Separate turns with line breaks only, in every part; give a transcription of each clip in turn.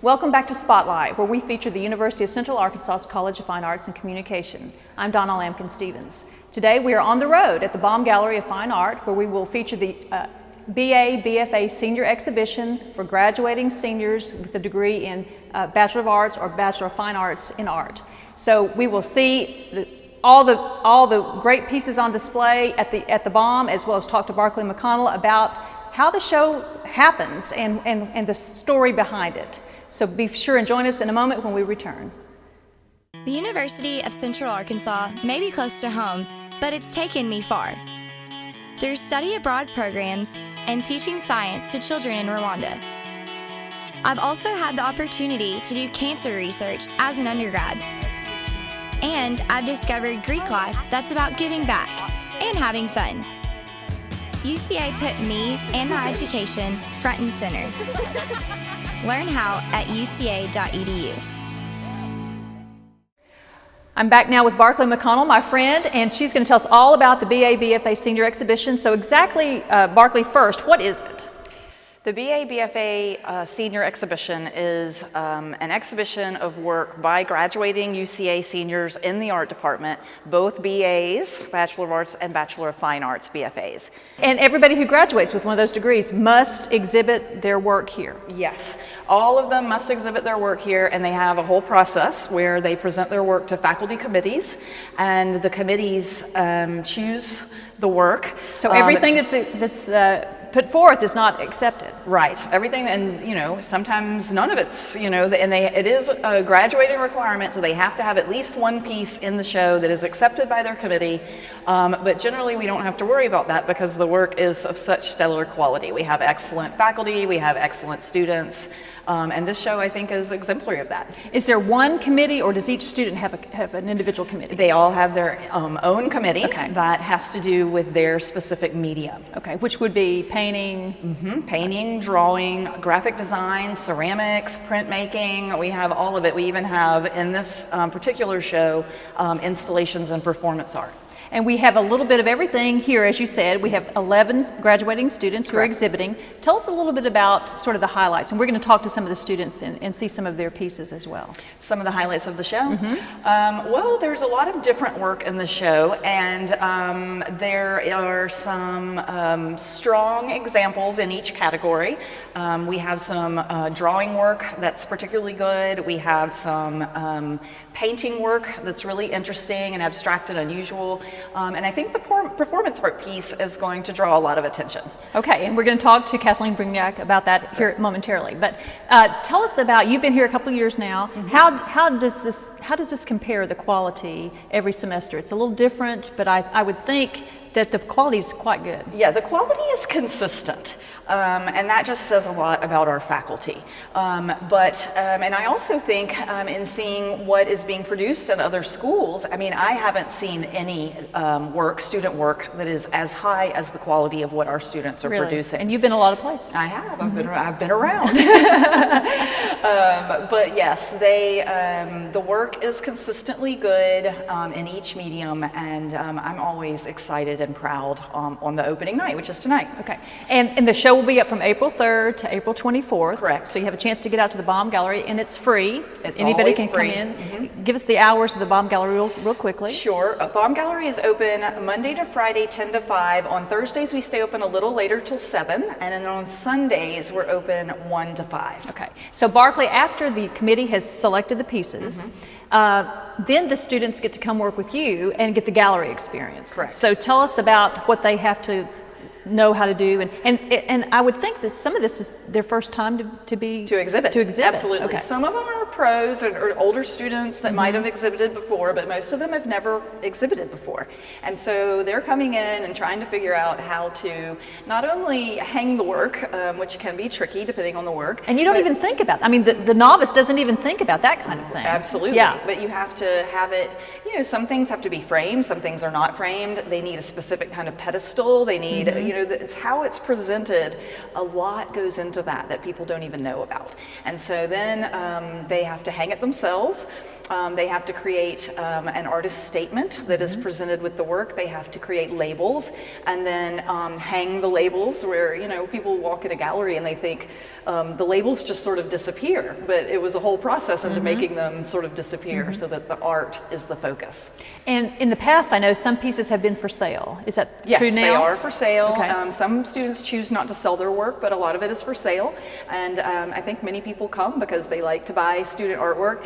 Welcome back to Spotlight, where we feature the University of Central Arkansas College of Fine Arts and Communication. I'm Donna Lampkin-Stevens. Today we are on the road at the Baum Gallery of Fine Art, where we will feature the BA, BFA Senior Exhibition for graduating seniors with a degree in Bachelor of Arts or Bachelor of Fine Arts in Art. So we will see all the great pieces on display at the Baum, as well as talk to Barclay McConnell about how the show happens and the story behind it. So be sure and join us in a moment when we return.
The University of Central Arkansas may be close to home, but it's taken me far. Through study abroad programs and teaching science to children in Rwanda. I've also had the opportunity to do cancer research as an undergrad. And I've discovered Greek life that's about giving back and having fun. UCA put me and my education front and center. Learn how at uca.edu.
I'm back now with Barclay McConnell, my friend, and she's going to tell us all about the BA BFA Senior Exhibition. So exactly, Barclay, first, what is it?
The BA BFA Senior Exhibition is an exhibition of work by graduating UCA seniors in the art department, both BAs, Bachelor of Arts, and Bachelor of Fine Arts, BFAs.
And everybody who graduates with one of those degrees must exhibit their work here.
Yes, all of them must exhibit their work here, and they have a whole process where they present their work to faculty committees, and the committees choose the work.
So everything that's put forth is not accepted.
Right, everything, and sometimes none of it's, it is a graduating requirement, so they have to have at least one piece in the show that is accepted by their committee, but generally we don't have to worry about that because the work is of such stellar quality. We have excellent faculty, we have excellent students, and this show I think is exemplary of that.
Is there one committee, or does each student have an individual committee?
They all have their own committee.
Okay.
That has to do with their specific medium.
Okay, which would be painting?
Painting, drawing, graphic design, ceramics, printmaking. We have all of it. We even have in this particular show installations and performance art.
And we have a little bit of everything here, as you said. We have 11 graduating students who are exhibiting. Tell us a little bit about sort of the highlights, and we're going to talk to some of the students and see some of their pieces as well.
Some of the highlights of the show? Well, there's a lot of different work in the show, and there are some strong examples in each category. We have some drawing work that's particularly good. We have some painting work that's really interesting and abstract and unusual. And I think the performance art piece is going to draw a lot of attention. Okay,
and we're going to talk to Kathleen Brignac about that here momentarily. But tell us about, you've been here a couple of years now. How does this compare the quality every semester? It's a little different, but I would think that the quality is quite good.
Yeah, the quality is consistent, and that just says a lot about our faculty. And I also think in seeing what is being produced in other schools, I mean, I haven't seen any student work that is as high as the quality of what our students are producing.
And you've been a lot of places.
I have. I've been around. But yes, the work is consistently good in each medium, and I'm always excited and proud on the opening night, which is tonight.
Okay, and the show will be up from April 3rd to April 24th.
Correct.
So you have a chance to get out to the Baum Gallery, and it's free.
Anybody
can
free.
Come in. Give us the hours of the Baum Gallery real quickly.
Sure. Baum Gallery is open Monday to Friday, 10 to 5. On Thursdays, we stay open a little later till 7, and then on Sundays, we're open 1 to 5.
Okay. So Barclay, after the committee has selected the pieces, then the students get to come work with you and get the gallery experience.
Correct.
So tell us about what they have to know how to do, and I would think that some of this is their first time to exhibit.
Absolutely.
Okay.
Some of them are pros or older students that might have exhibited before, but most of them have never exhibited before. And so they're coming in and trying to figure out how to not only hang the work, which can be tricky depending on the work.
And you don't even think about that. I mean, the novice doesn't even think about that kind of thing.
Absolutely.
Yeah.
But you have to have it, some things have to be framed, some things are not framed. They need a specific kind of pedestal. They need, it's how it's presented. A lot goes into that people don't even know about. And so then they have to hang it themselves. They have to create an artist statement that is presented with the work. They have to create labels and then hang the labels where, people walk in a gallery and they think the labels just sort of disappear, but it was a whole process into making them sort of disappear so that the art is the focus.
And in the past, I know some pieces have been for sale. Is that
yes,
true now?
Yes, they are for sale.
Okay.
Some students choose not to sell their work, but a lot of it is for sale. And I think many people come because they like to buy student artwork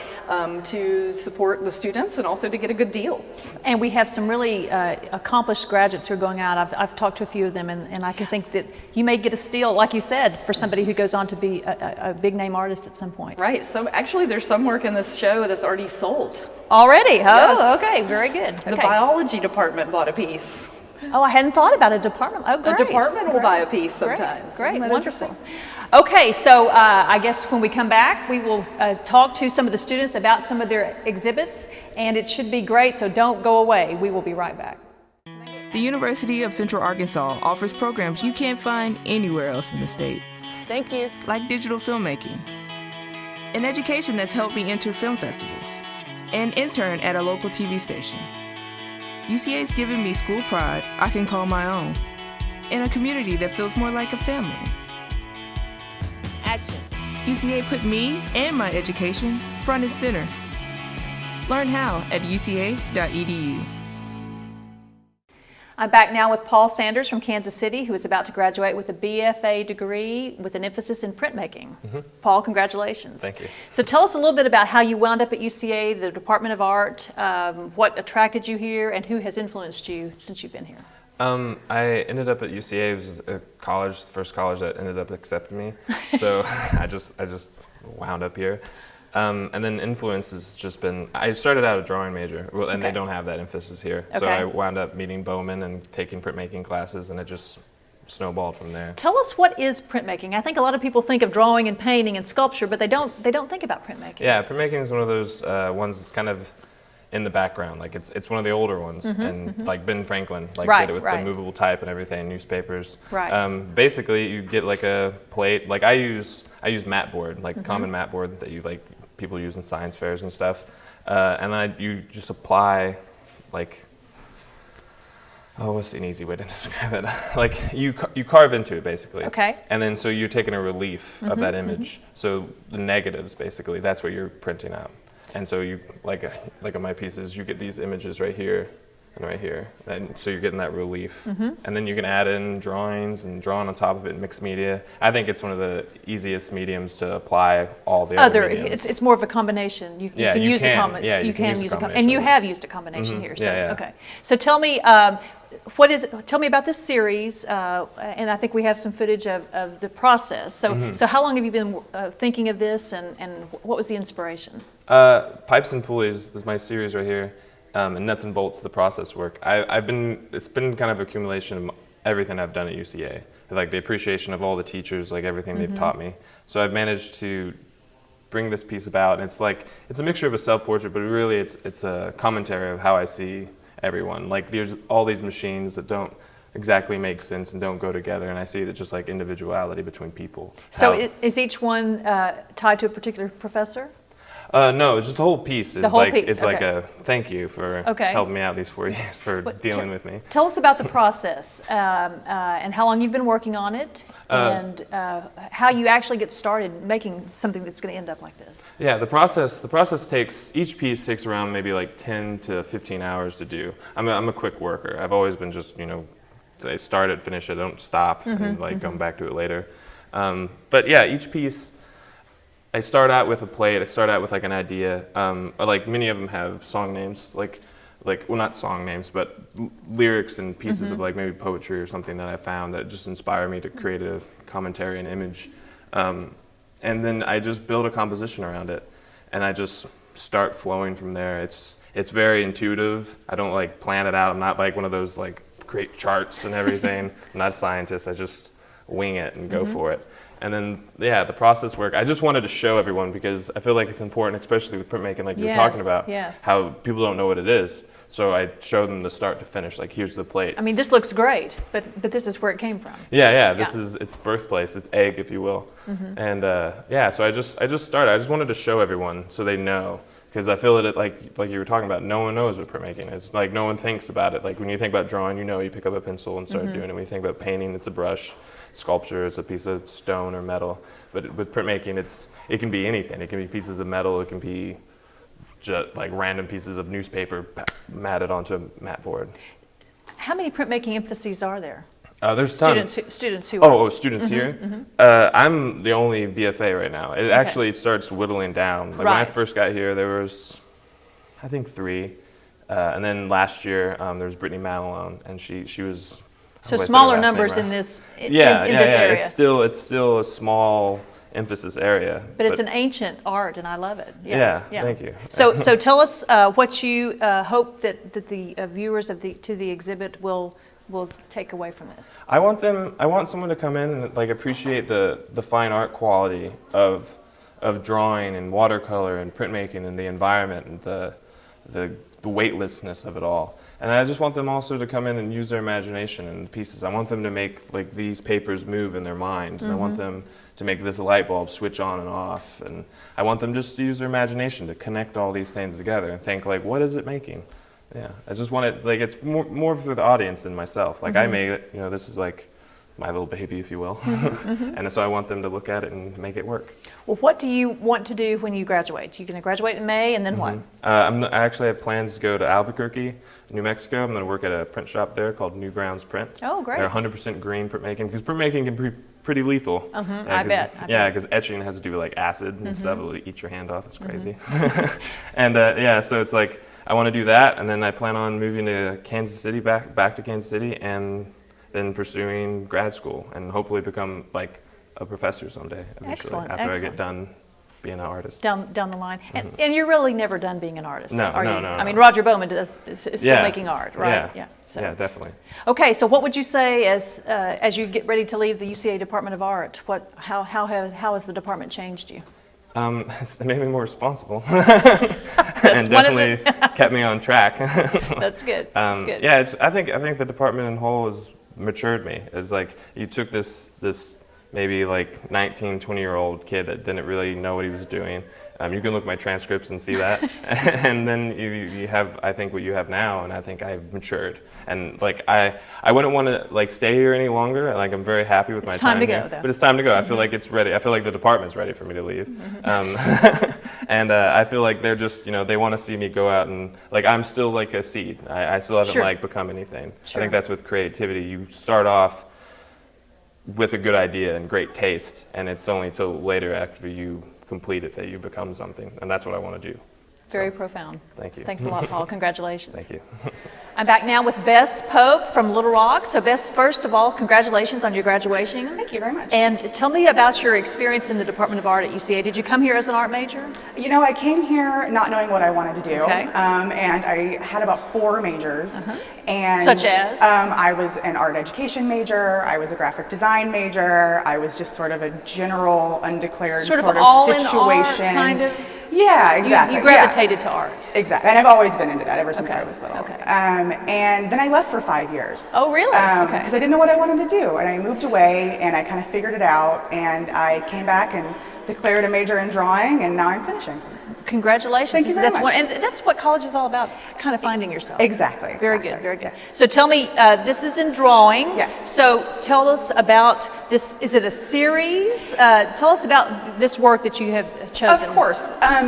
to support the students and also to get a good deal.
And we have some really accomplished graduates who are going out. I've talked to a few of them, and I can think that you may get a steal, like you said, for somebody who goes on to be a big name artist at some point.
Right. So actually there's some work in this show that's already sold.
Already? Oh,
Yes.
okay. Very good.
The
Okay.
biology department bought a piece.
Oh, I hadn't thought about a department. Oh, great.
A department will
Great.
buy a piece
Great.
sometimes.
Great.
Isn't that
Wonderful.
interesting?
Okay, so I guess when we come back, we will talk to some of the students about some of their exhibits, and it should be great, so don't go away. We will be right back.
The University of Central Arkansas offers programs you can't find anywhere else in the state.
Thank you.
Like digital filmmaking, an education that's helped me enter film festivals, and intern at a local TV station. UCA's given me school pride I can call my own, in a community that feels more like a family.
Action.
UCA put me and my education front and center. Learn how at uca.edu.
I'm back now with Paul Sanders from Kansas City, who is about to graduate with a BFA degree with an emphasis in printmaking. Paul, congratulations.
Thank you.
So tell us a little bit about how you wound up at UCA, the Department of Art, what attracted you here, and who has influenced you since you've been here.
I ended up at UCA. It was a college, the first college that ended up accepting me. So I just wound up here. And then influence has just been, I started out a drawing major, and they don't have that emphasis here. So I wound up meeting Baum and taking printmaking classes, and it just snowballed from there.
Tell us, what is printmaking? I think a lot of people think of drawing and painting and sculpture, but they don't think about printmaking.
Yeah, printmaking is one of those ones that's kind of in the background. Like it's one of the older ones, and like Ben Franklin did it with the movable type and everything, newspapers.
Right.
Basically, you get like a plate. Like I use mat board, like common mat board that people use in science fairs and stuff, and then you just apply what's an easy way to describe it? Like you carve into it basically.
Okay.
And then so you're taking a relief of that image. So the negatives basically, that's what you're printing out. And so you, like on my pieces, you get these images right here and right here. And so you're getting that relief. And then you can add in drawings and draw on top of it, mixed media. I think it's one of the easiest mediums to apply all the other mediums.
It's more of a combination. You can use a combination. You can use a combination. And you have used a combination here. So, okay. So tell me, tell me about this series, and I think we have some footage of the process. So how long have you been thinking of this, and what was the inspiration?
Pipes and Pulleys is my series right here, and Nuts and Bolts, the process work. It's been kind of accumulation of everything I've done at UCA, like the appreciation of all the teachers, like everything they've taught me. So I've managed to bring this piece about, and it's a mixture of a self-portrait, but really it's a commentary of how I see everyone. Like there's all these machines that don't exactly make sense and don't go together, and I see that just like individuality between people.
So is each one tied to a particular professor?
No, it's just the whole piece.
The whole piece.
It's like a thank you for helping me out these 4 years, for dealing with me.
Tell us about the process, and how long you've been working on it, and how you actually get started making something that's going to end up like this.
Yeah, the process takes, each piece takes around maybe like 10 to 15 hours to do. I'm a quick worker. I've always been just, I start it, finish it, don't stop, and come back to it later. But yeah, each piece, I start out with a plate. I start out with like an idea. Like many of them have song names, well, not song names, but lyrics and pieces of like maybe poetry or something that I found that just inspire me to create a commentary and image. And then I just build a composition around it, and I just start flowing from there. It's very intuitive. I don't like plan it out. I'm not like one of those like create charts and everything. I'm not a scientist. I just wing it and go for it. And then, the process work, I just wanted to show everyone, because I feel like it's important, especially with printmaking, like you were talking about, how people don't know what it is. So I show them the start to finish, like here's the plate.
I mean, this looks great, but this is where it came from.
Yeah, this is its birthplace, its egg, if you will. And so I just started. I just wanted to show everyone so they know, because I feel that like you were talking about, no one knows what printmaking is. Like no one thinks about it. Like when you think about drawing, you pick up a pencil and start doing it. When you think about painting, it's a brush. Sculpture, it's a piece of stone or metal. But with printmaking, it can be anything. It can be pieces of metal. It can be just like random pieces of newspaper matted onto a mat board.
How many printmaking emphases are there?
There's tons.
Students who
students here? I'm the only BFA right now. It actually starts whittling down. Like when I first got here, there was, I think 3. And then last year, there was Brittany Madelone, and she was...
So smaller numbers in this area.
It's still a small emphasis area.
But it's an ancient art, and I love it.
Yeah. Thank you.
So tell us what you hope that the viewers to the exhibit will take away from this. I
want someone to come in and like appreciate the fine art quality of drawing and watercolor and printmaking and the environment and the weightlessness of it all. And I just want them also to come in and use their imagination in the pieces. I want them to make like these papers move in their mind. And I want them to make this light bulb switch on and off. And I want them just to use their imagination to connect all these things together and think like, what is it making? Yeah, I just want it, like it's more for the audience than myself. Like I made it, this is like my little baby, if you will. And so I want them to look at it and make it work.
Well, what do you want to do when you graduate? You're going to graduate in May, and then what?
I actually have plans to go to Albuquerque, New Mexico. I'm going to work at a print shop there called New Grounds Print.
Oh, great.
They're 100% green printmaking, because printmaking can be pretty lethal.
I bet.
Yeah, because etching has to do with like acid and stuff. It'll eat your hand off. It's crazy. And so it's like I want to do that, and then I plan on moving to Kansas City, back to Kansas City, and then pursuing grad school and hopefully become like a professor someday eventually. After I get done being an artist.
Down the line. And you're really never done being an artist, are you?
No.
I mean, Roger Bowman is still making art, right?
Yeah,
So.
Yeah, definitely.
Okay, so what would you say as you get ready to leave the UCA Department of Art? How has the department changed you?
It's made me more responsible and definitely kept me on track.
That's good. That's good.
Yeah, I think the department in whole has matured me. It's like you took this maybe like 19, 20-year-old kid that didn't really know what he was doing. You can look at my transcripts and see that. And then you have, I think, what you have now, and I think I've matured. And like I wouldn't want to like stay here any longer. Like I'm very happy with my time here.
Though.
But it's time to go. I feel like it's ready. I feel like the department's ready for me to leave. And I feel like they're just, they want to see me go out and like I'm still like a seed. I still haven't like become anything.
Sure.
I think that's with creativity. You start off with a good idea and great taste, and it's only till later after you complete it that you become something, and that's what I want to do.
Very profound.
Thank you.
Thanks a lot, Paul. Congratulations.
Thank you.
I'm back now with Bess Pope from Little Rock. So Bess, first of all, congratulations on your graduation.
Thank you very much.
And tell me about your experience in the Department of Art at UCA. Did you come here as an art major?
I came here not knowing what I wanted to do.
Okay.
And I had about 4 majors. And
such as?
I was an art education major, I was a graphic design major, I was just sort of a general undeclared sort of
all
situation.
In art, kind of?
Yeah, exactly.
You gravitated to art.
Exactly, and I've always been into that ever since I was little.
Okay.
And then I left for 5 years.
Oh, really? Okay.
Because I didn't know what I wanted to do, and I moved away, and I kind of figured it out, and I came back and declared a major in drawing, and now I'm finishing.
Congratulations.
Thank you very much.
And that's what college is all about, kind of finding yourself.
Exactly.
Very good, very good. So tell me, this is in drawing.
Yes.
So tell us about this. Is it a series? Tell us about this work that you have chosen.
Of course.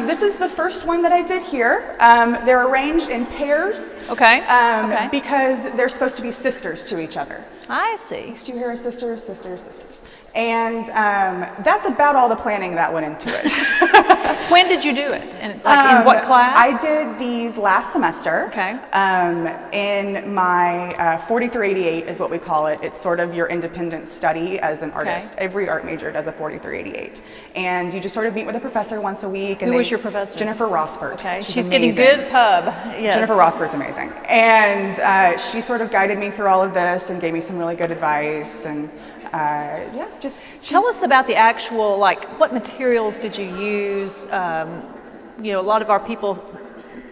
This is the first one that I did here. They're arranged in pairs.
Okay.
Because they're supposed to be sisters to each other.
I see.
Do you hear sisters, sisters, sisters? And that's about all the planning that went into it.
When did you do it? And in what class?
I did these last semester.
Okay.
In my 4388 is what we call it. It's sort of your independent study as an artist.
Okay.
Every art major does a 4388. And you just sort of meet with a professor once a week. And
Who was your professor?
Jennifer Rosbert.
Okay.
She's
getting
amazing.
good pub. Yes.
Jennifer Rosbert's amazing. And she sort of guided me through all of this and gave me some really good advice. And
tell us about the actual, what materials did you use? A lot of our people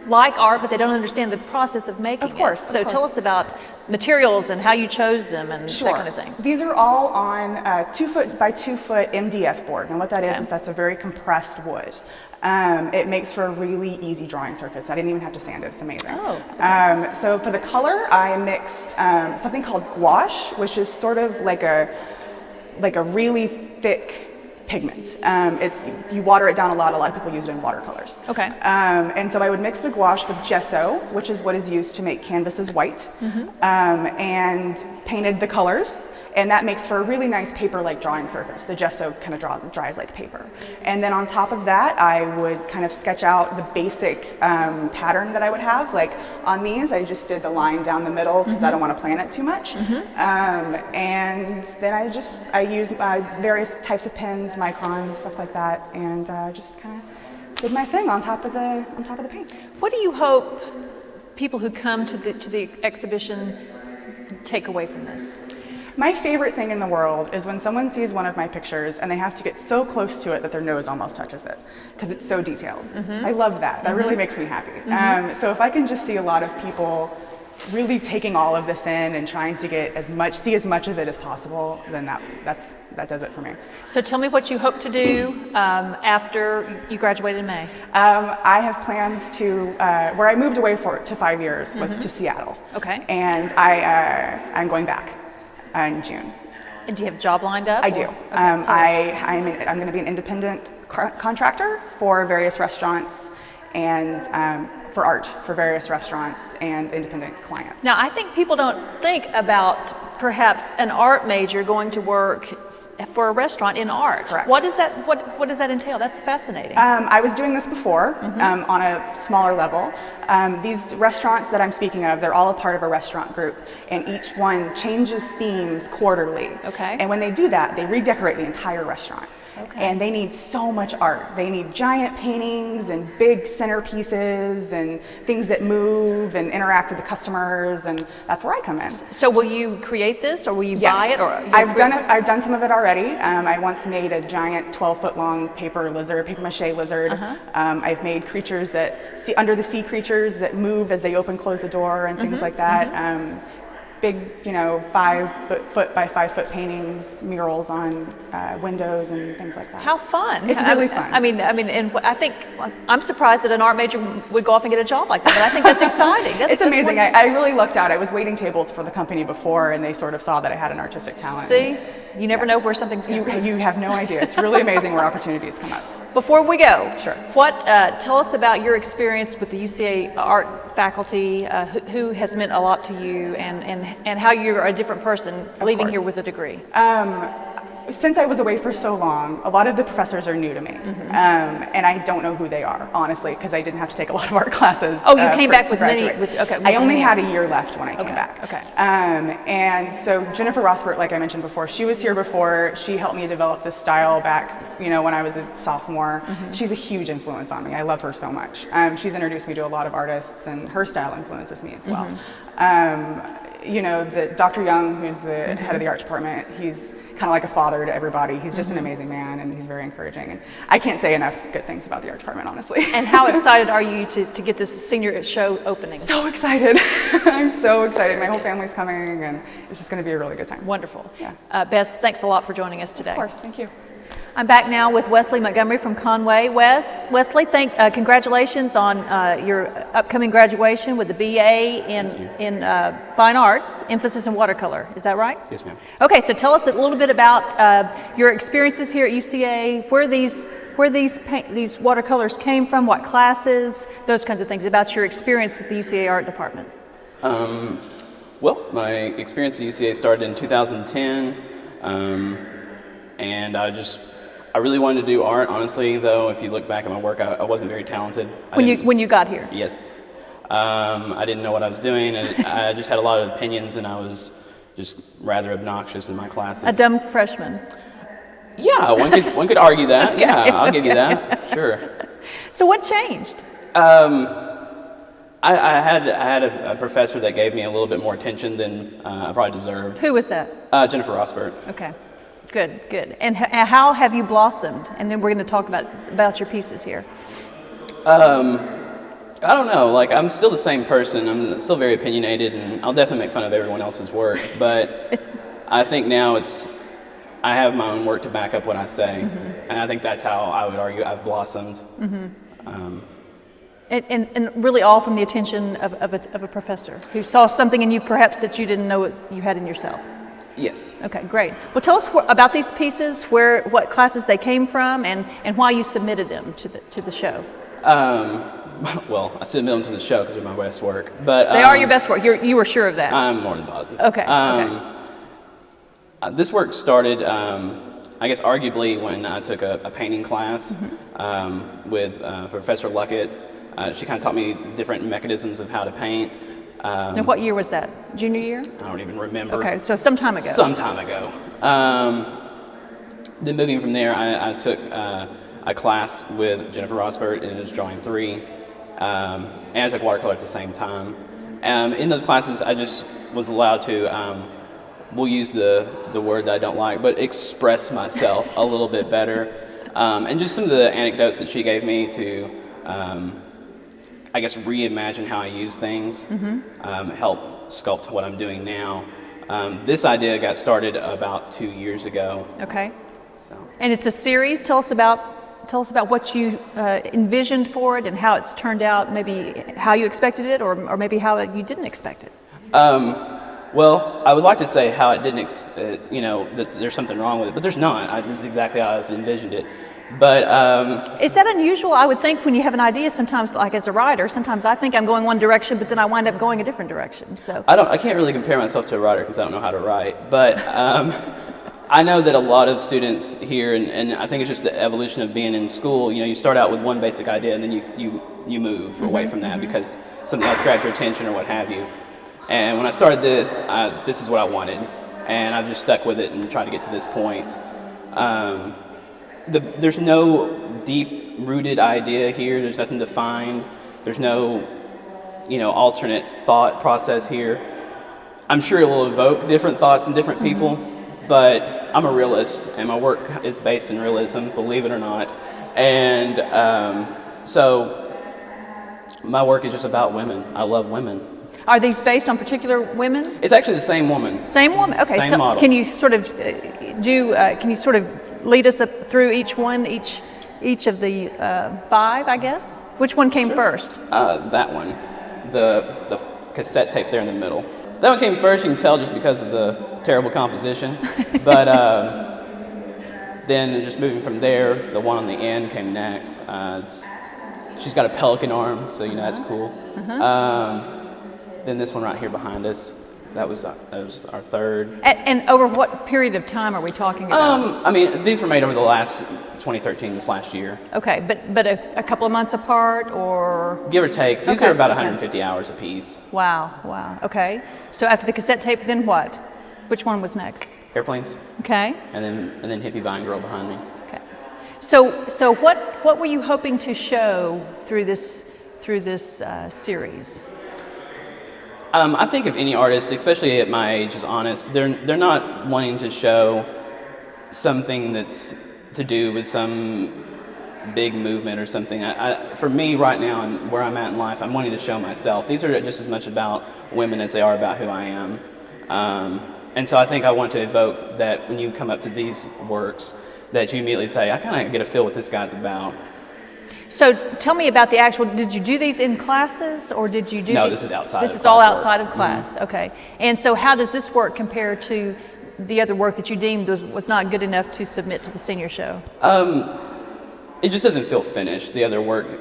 like art, but they don't understand the process of making
Of course,
it.
of
So
course.
tell us about materials and how you chose them and
Sure.
that kind of thing.
These are all on a 2-foot by 2-foot MDF board. And what that is that's a very compressed wood. It makes for a really easy drawing surface. I didn't even have to sand it. It's amazing.
Oh, okay.
So for the color, I mixed something called gouache, which is sort of like a really thick pigment. You water it down a lot. A lot of people use it in watercolors.
Okay.
And so I would mix the gouache with gesso, which is what is used to make canvases white, and painted the colors. And that makes for a really nice paper-like drawing surface. The gesso kind of dries like paper. And then on top of that, I would kind of sketch out the basic pattern that I would have. Like on these, I just did the line down the middle because I don't want to plan it too much. And then I use various types of pens, microns, stuff like that, and just kind of did my thing on top of the paint.
What do you hope people who come to the exhibition take away from this?
My favorite thing in the world is when someone sees one of my pictures and they have to get so close to it that their nose almost touches it because it's so detailed. I love that. That really makes me happy. So if I can just see a lot of people really taking all of this in and trying to see as much of it as possible, then that does it for me.
So tell me what you hope to do after you graduate in May.
I have plans to, where I moved away to 5 years was to Seattle.
Okay.
And I'm going back in June.
And do you have a job lined up?
I do.
Okay, tell us.
I'm going to be an independent contractor for various restaurants and for art for various restaurants and independent clients.
Now, I think people don't think about perhaps an art major going to work for a restaurant in art.
Correct.
What does that entail? That's fascinating.
I was doing this before on a smaller level. These restaurants that I'm speaking of, they're all a part of a restaurant group, and each one changes themes quarterly.
Okay.
And when they do that, they redecorate the entire restaurant.
Okay.
And they need so much art. They need giant paintings and big centerpieces and things that move and interact with the customers, and that's where I come in.
So will you create this, or will you
Yes.
buy it? Or
I've done some of it already. I once made a giant 12-foot long paper mache lizard. I've made creatures under the sea creatures that move as they open, close the door, and things like that. Big, 5-foot by 5-foot paintings, murals on windows and things like that.
How fun!
It's really fun.
I mean, and I think I'm surprised that an art major would go off and get a job like that. But I think that's exciting.
It's amazing. I really lucked out. I was waiting tables for the company before, and they sort of saw that I had an artistic talent.
See, you never know where something's going to be.
You have no idea. It's really amazing where opportunities come up.
Before we go,
Sure.
Tell us about your experience with the UCA art faculty, who has meant a lot to you, and how you're a different person leaving here
course.
with a degree.
Since I was away for so long, a lot of the professors are new to me, and I don't know who they are, honestly, because I didn't have to take a lot of art classes.
Oh, you came back
to
with many.
graduate. I only had a year left when I came
Okay,
back.
okay.
And so Jennifer Rosbert, like I mentioned before, she was here before. She helped me develop this style back, when I was a sophomore. She's a huge influence on me. I love her so much. She's introduced me to a lot of artists, and her style influences me as well. Dr. Young, who's the head of the art department, he's kind of like a father to everybody. He's just an amazing man, and he's very encouraging. And I can't say enough good things about the art department, honestly.
And how excited are you to get this senior show opening?
So excited. I'm so excited. My whole family's coming, and it's just going to be a really good time.
Wonderful.
Yeah.
Bess, thanks a lot for joining us today.
Of course, thank you.
I'm back now with Wesley Montgomery from Conway. Wesley, congratulations on your upcoming graduation with the BA in Fine Arts, emphasis in watercolor. Is that right?
Yes, ma'am.
Okay, so tell us a little bit about your experiences here at UCA, where these watercolors came from, what classes, those kinds of things, about your experience at the UCA Art Department.
Well, my experience at UCA started in 2010, and I really wanted to do art. Honestly, though, if you look back at my work, I wasn't very talented.
When you got here?
Yes. I didn't know what I was doing, and I just had a lot of opinions, and I was just rather obnoxious in my classes.
A dumb freshman.
Yeah, one could argue that. Yeah, I'll give you that. Sure.
So what changed?
I had a professor that gave me a little bit more attention than I probably deserved.
Who was that?
Jennifer Rosbert.
Okay. Good. And how have you blossomed? And then we're going to talk about your pieces here.
I don't know. Like, I'm still the same person. I'm still very opinionated, and I'll definitely make fun of everyone else's work. But I think now I have my own work to back up what I say, and I think that's how I would argue I've blossomed.
And really all from the attention of a professor who saw something in you perhaps that you didn't know you had in yourself.
Yes.
Okay, great. Well, tell us about these pieces, what classes they came from, and why you submitted them to the show.
Well, I submit them to the show because they're my best work. But
they are your best work. You were sure of that.
I'm more than positive.
Okay.
This work started, I guess, arguably when I took a painting class with Professor Luckett. She kind of taught me different mechanisms of how to paint.
Now, what year was that? Junior year?
I don't even remember.
Okay, so some time ago.
Some time ago. Then moving from there, I took a class with Jennifer Rosbert, and it was Drawing 3. And I took watercolor at the same time. In those classes, I just was allowed to, we'll use the word that I don't like, but express myself a little bit better. And just some of the anecdotes that she gave me to, I guess, reimagine how I use things, help sculpt what I'm doing now. This idea got started about 2 years ago.
Okay.
So.
And it's a series. Tell us about what you envisioned for it and how it's turned out, maybe how you expected it or maybe how you didn't expect it.
Well, I would like to say how it didn't, that there's something wrong with it, but there's not. This is exactly how I've envisioned it. But
is that unusual? I would think when you have an idea, sometimes, like as a writer, sometimes I think I'm going one direction, but then I wind up going a different direction. So
I can't really compare myself to a writer because I don't know how to write. But I know that a lot of students here, and I think it's just the evolution of being in school. You start out with one basic idea, and then you move away from that because something else grabs your attention or what have you. And when I started this is what I wanted, and I've just stuck with it and tried to get to this point. There's no deep-rooted idea here. There's nothing defined. There's no, alternate thought process here. I'm sure it will evoke different thoughts in different people, but I'm a realist, and my work is based in realism, believe it or not. And so my work is just about women. I love women.
Are these based on particular women?
It's actually the same woman.
Same woman. Okay.
Same model.
Can you sort of lead us up through each of the 5, I guess? Which one came first?
That one, the cassette tape there in the middle. That one came first. You can tell just because of the terrible composition. But then just moving from there, the one on the end came next. She's got a pelican arm, so that's cool. Then this one right here behind us. That was our third.
And over what period of time are we talking about?
These were made over the last 2013, this last year.
Okay, but a couple of months apart, or
give or take. These are about 150 hours apiece.
Wow. Okay. So after the cassette tape, then what? Which one was next?
Airplanes.
Okay.
And then Hippie Vine Girl behind me.
Okay. So what were you hoping to show through this series?
I think if any artist, especially at my age, is honest, they're not wanting to show something that's to do with some big movement or something. For me right now and where I'm at in life, I'm wanting to show myself. These are just as much about women as they are about who I am. And so I think I want to evoke that when you come up to these works, that you immediately say, I kind of get a feel what this guy's about.
So tell me about the actual, did you do these in classes or did you do?
No, this is outside of class.
This is all outside
work.
of class, okay. And so how does this work compare to the other work that you deemed was not good enough to submit to the senior show?
It just doesn't feel finished, the other work. It's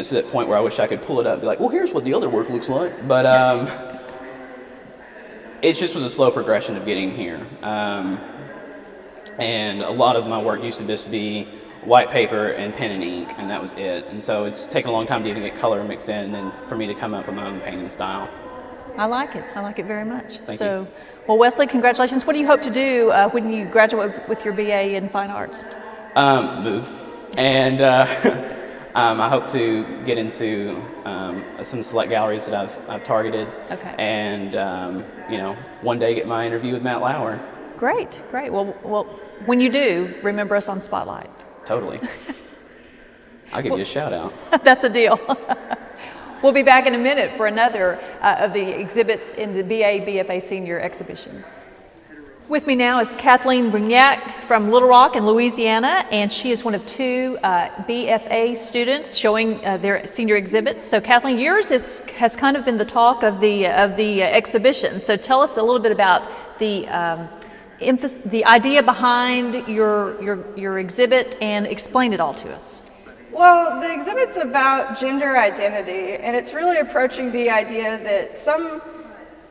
to that point where I wish I could pull it up and be like, well, here's what the other work looks like. But it just was a slow progression of getting here. And a lot of my work used to just be white paper and pen and ink, and that was it. And so it's taken a long time to even get color mixed in and then for me to come up with my own painting style.
I like it. I like it very much.
Thank you.
Well, Wesley, congratulations. What do you hope to do when you graduate with your BA in Fine Arts?
Move. And I hope to get into some select galleries that I've targeted.
Okay.
And, one day get my interview with Matt Lauer.
Great. Well, when you do, remember us on Spotlight.
Totally. I'll give you a shout out.
That's a deal. We'll be back in a minute for another of the exhibits in the BFA Senior Exhibition. With me now is Kathleen Brignac from Little Rock in Louisiana, and she is one of two BFA students showing their senior exhibits. So Kathleen, yours has kind of been the talk of the exhibition. So tell us a little bit about the idea behind your exhibit and explain it all to us.
Well, the exhibit's about gender identity, and it's really approaching the idea that some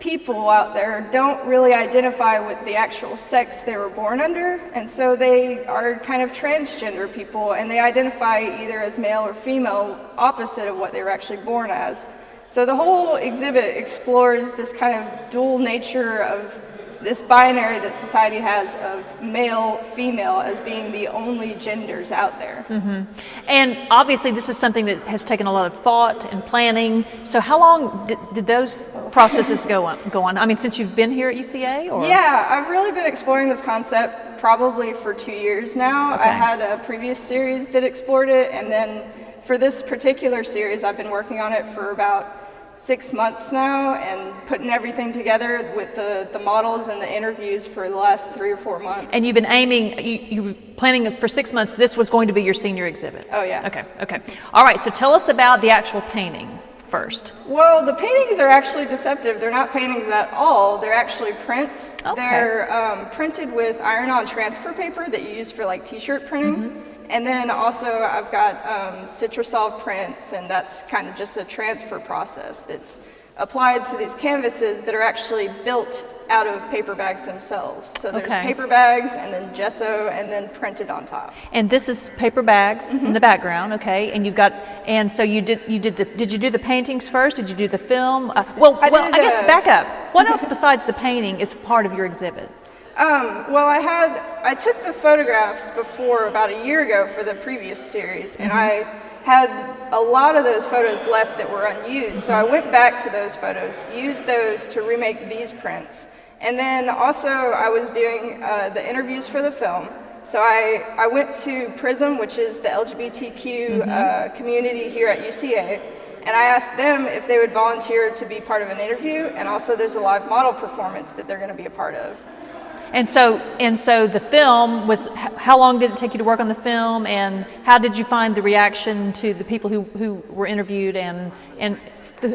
people out there don't really identify with the actual sex they were born under, and so they are kind of transgender people, and they identify either as male or female, opposite of what they were actually born as. So the whole exhibit explores this kind of dual nature of this binary that society has of male, female as being the only genders out there.
Mm-hmm. And obviously this is something that has taken a lot of thought and planning. So how long did those processes go on? I mean, since you've been here at UCA? Or?
Yeah, I've really been exploring this concept probably for 2 years now.
Okay.
I had a previous series that explored it, and then for this particular series I've been working on it for about 6 months now and putting everything together with the models and the interviews for the last 3 or 4 months.
And you've been aiming, you were planning for 6 months, this was going to be your senior exhibit?
Oh yeah.
Okay. All right, so tell us about the actual painting first.
Well, the paintings are actually deceptive. They're not paintings at all. They're actually prints.
Okay.
They're printed with iron-on transfer paper that you use for like t-shirt printing. Mm-hmm. And then also I've got Citrosolve prints, and that's kind of just a transfer process that's applied to these canvases that are actually built out of paper bags themselves. So there's paper bags and then gesso and then printed on top.
And this is paper bags in the background, okay? And so did you do the paintings first? Did you do the film? I guess back up. What else besides the painting is part of your exhibit?
I took the photographs before about a year ago for the previous series, and I had a lot of those photos left that were unused. So I went back to those photos, used those to remake these prints. And then also I was doing the interviews for the film. So I went to PRISM, which is the LGBTQ community here at UCA, and I asked them if they would volunteer to be part of an interview, and also there's a live model performance that they're going to be a part of.
And so the film was, how long did it take you to work on the film, and how did you find the reaction to the people who were interviewed and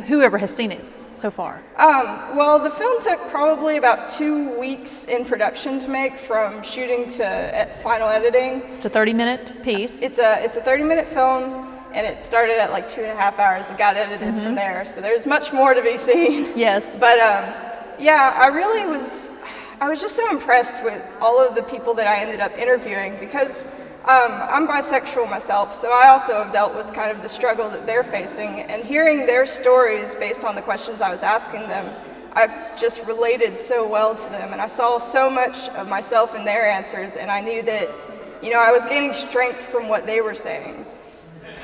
whoever has seen it so far?
Well, the film took probably about 2 weeks in production to make, from shooting to final editing.
It's a 30-minute piece.
It's a 30-minute film, and it started at like 2.5 hours and got edited from there. So there's much more to be seen.
Yes.
But I was just so impressed with all of the people that I ended up interviewing, because I'm bisexual myself, so I also have dealt with kind of the struggle that they're facing, and hearing their stories based on the questions I was asking them, I've just related so well to them, and I saw so much of myself in their answers, and I knew that, I was gaining strength from what they were saying.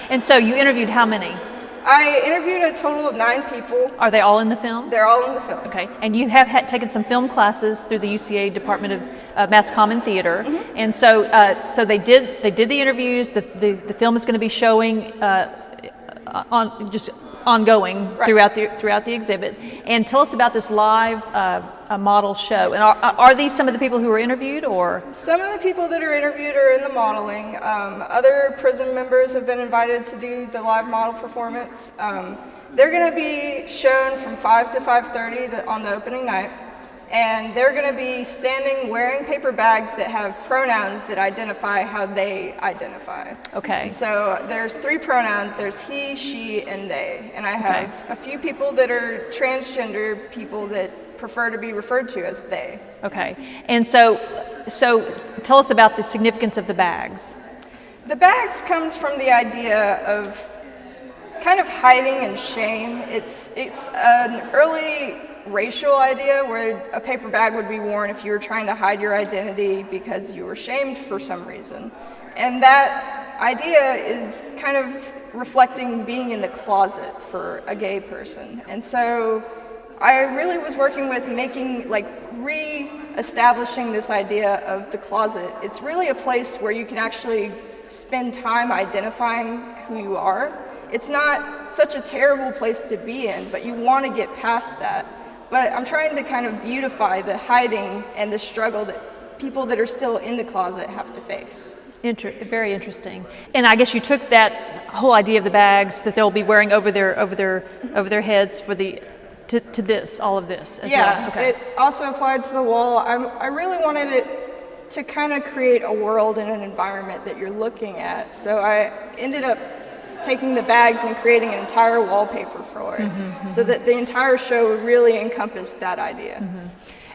And so you interviewed how many?
I interviewed a total of 9 people.
Are they all in the film?
They're all in the film.
Okay, and you have taken some film classes through the UCA Department of Mass Common Theater, and so they did the interviews. The film is going to be showing ongoing throughout the exhibit. And tell us about this live model show. And are these some of the people who were interviewed, or? Some
of the people that are interviewed are in the modeling. Other PRISM members have been invited to do the live model performance. They're going to be shown from 5 to 5:30 on the opening night. And they're going to be standing wearing paper bags that have pronouns that identify how they identify.
Okay.
And so there's 3 pronouns. There's he, she, and they. And I have a few people that are transgender people that prefer to be referred to as they.
Okay. And so tell us about the significance of the bags.
The bags comes from the idea of kind of hiding and shame. It's an early racial idea where a paper bag would be worn if you were trying to hide your identity because you were shamed for some reason. And that idea is kind of reflecting being in the closet for a gay person. And so I really was working with re-establishing this idea of the closet. It's really a place where you can actually spend time identifying who you are. It's not such a terrible place to be in, but you want to get past that. But I'm trying to kind of beautify the hiding and the struggle that people that are still in the closet have to face.
Very interesting. And I guess you took that whole idea of the bags that they'll be wearing over their heads for to this, all of this as well.
Yeah,
Okay.
it also applied to the wall. I really wanted it to kind of create a world and an environment that you're looking at. So I ended up taking the bags and creating an entire wallpaper for it, so that the entire show would really encompass that idea.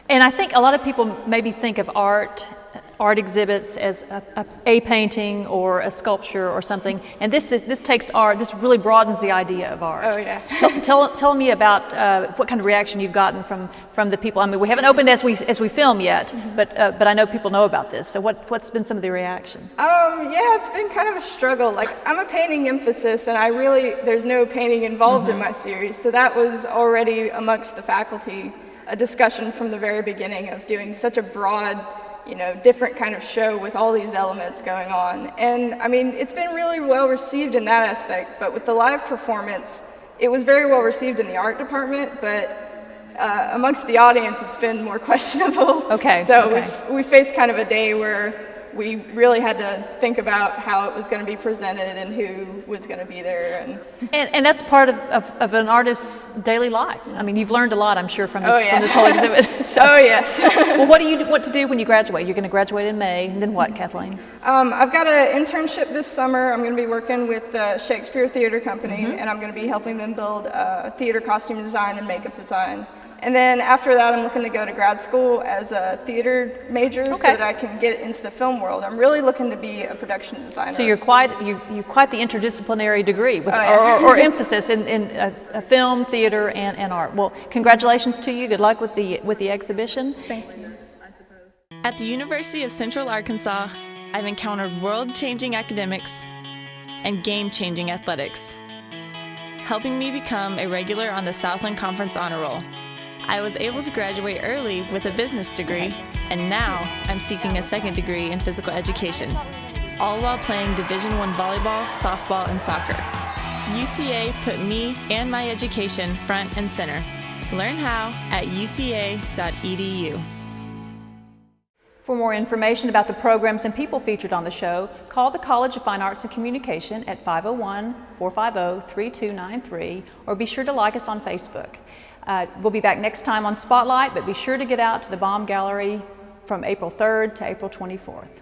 And I think a lot of people maybe think of art exhibits as a painting or a sculpture or something, and this takes art. This really broadens the idea of art.
Oh yeah.
Tell me about what kind of reaction you've gotten from the people. I mean, we haven't opened as we film yet, but I know people know about this. So what's been some of the reaction?
Yeah, it's been kind of a struggle. Like, I'm a painting emphasis, and there's no painting involved in my series, so that was already amongst the faculty a discussion from the very beginning of doing such a broad, different kind of show with all these elements going on. And I mean, it's been really well received in that aspect, but with the live performance, it was very well received in the art department, but amongst the audience, it's been more questionable.
Okay.
So we faced kind of a day where we really had to think about how it was going to be presented and who was going to be there.
And that's part of an artist's daily life. I mean, you've learned a lot, I'm sure, from this whole exhibit. So,
oh yes.
Well, what to do when you graduate? You're going to graduate in May, and then what, Kathleen?
I've got an internship this summer. I'm going to be working with the Shakespeare Theater Company, and I'm going to be helping them build theater costume design and makeup design. And then after that, I'm looking to go to grad school as a theater major so that I can get into the film world. I'm really looking to be a production designer.
So you're quite the interdisciplinary degree with, or emphasis in film, theater, and art. Well, congratulations to you. Good luck with the exhibition.
Thank you.
At the University of Central Arkansas, I've encountered world-changing academics and game-changing athletics, helping me become a regular on the Southland Conference Honor Roll. I was able to graduate early with a business degree, and now I'm seeking a second degree in physical education, all while playing Division I volleyball, softball, and soccer. UCA put me and my education front and center. Learn how at uca.edu.
For more information about the programs and people featured on the show, call the College of Fine Arts and Communication at 501-450-3293, or be sure to like us on Facebook. We'll be back next time on Spotlight, but be sure to get out to the Baum Gallery from April 3rd to April 24th.